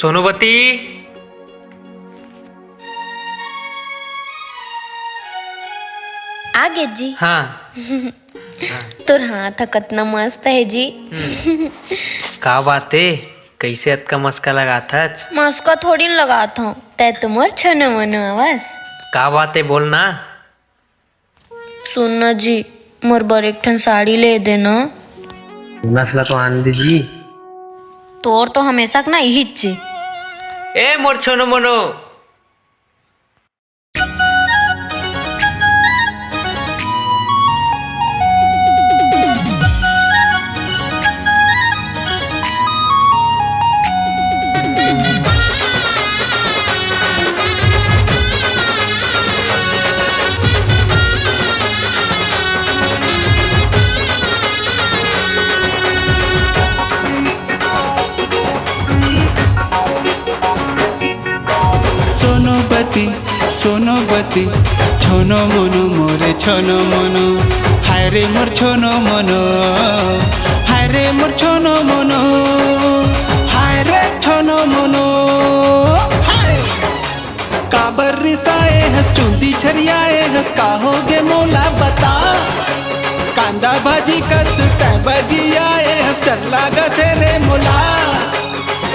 सोनूबती। आगे जी। हाँ। तोर हाथ कतना मस्त है जी। का बात है, कैसे अतका मस्का लगाथा? मस्का थोड़ी न लगाता हूँ, तै तुम्हार छन मन आवास। का बात है, बोलना। सुनना जी, मोर बर एक ठन साड़ी ले देना। नस्ला तो आन दीजी। तोर तो हमेशा ना यही चे। ए मोर छोनो मोनो। सोनोबती छोनो मनो मोरे छोनो मनो, हाय रे मोर छोनो मनो, हाय रे मोर छोनो मनो, हाय रे छोनो मनो। हाय काबर रिसाए हस चुंदी छरियाए हस, का होगे मोला बता। कांदा भाजी कस तै बगियाए हस, डर लागत है रे मोला।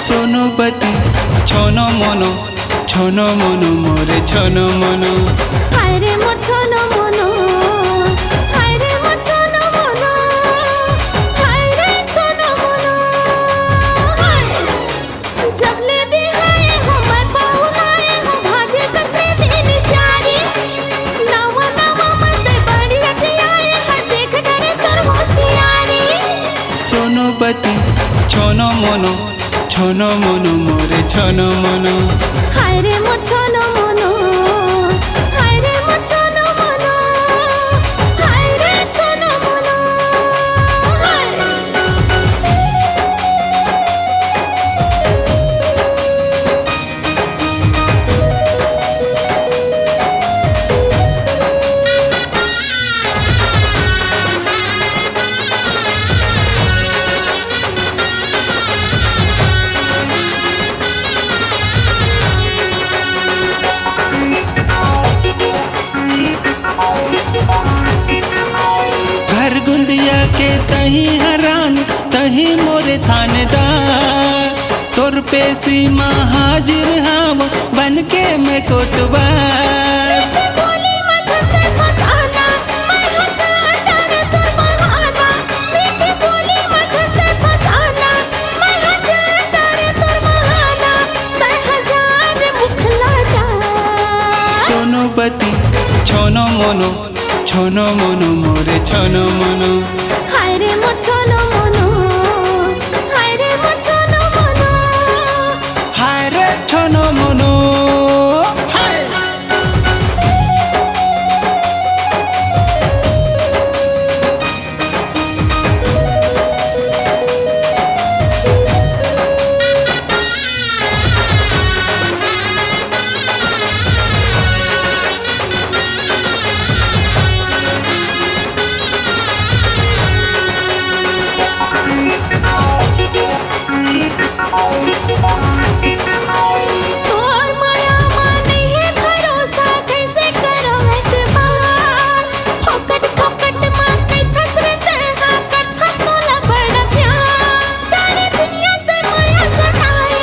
सोनोबती छोनो मनो, छोनो मनो मोरे छोनो मनो, हाय रे मोर छोनो मनो, हाय रे मोर छोनो मनो, हाय रे छोनो मनो। हाय जब ले भी हाय हमर बहुराए हम भाजे कसरे दिन चारी। नवा नवा मत बड़ी अटियाए है, देख डरे कर होशियारी। सोनोबती छोनो मनो, छोनो मनो मोरे छोनो मनो, हाय रे मोर छोनो मनो, हाय रे मोर छोनो मनो, हाय रे छोनो मनो। हाय के तही हरान तही मोरे थानेदार, तोर पे सीमा हाजिर हाव बन के मैं कोतवार। बोली मझते खजाना मैं हजार डर तोर बहाना। मीठी बोली मझते खजाना मैं हजार डर तोर बहाना। तै हजार मुखला डार। सोनोबती छोनो मनो, छोनो मनो मोरे छोनो मनो, हाय रे मोर छोनो मनो, हाय रे मोर छोनो मनो, हाय रे छोनो मनो। हाय तोर माया माने है भरोसा, कैसे करो एतबार। फोकट फोकट माते थसरते हाँ करथा तोला बड़ा प्यार। सारी दुनिया ते माया जताए,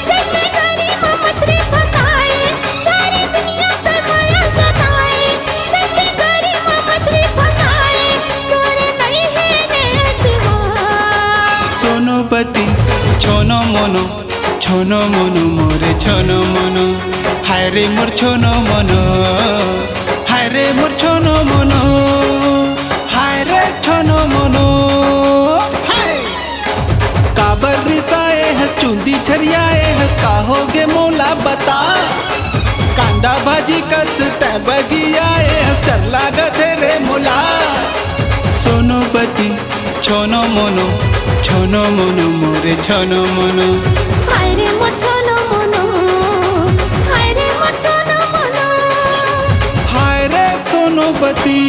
जैसे गरी में मछली फसाए। सारी दुनिया ते माया जताए, जैसे गरी में मछली फसाए। तोरे नहीं है रे एतबार। सोनोबती छोनो मनो, छोनो मनो मोरे छोनो मनो, हाय रे मोर छोनो मनो, हाय रे मोर छोनो मनो, हाय रे छोनो मनो। हाय काबर रिसाए हस चुंदी छरियाए हस, का होगे मोला बता। कांदा भाजी कस तै बगियाए हस, डर लागत है रे मोला। सोनोबती छोनो मनो, छोनो मनो मोरे छोनो मनो, हाय रे मोर छोनो मनो, हाय रे मोर छोनो मनो, हाय रे सोनोबती।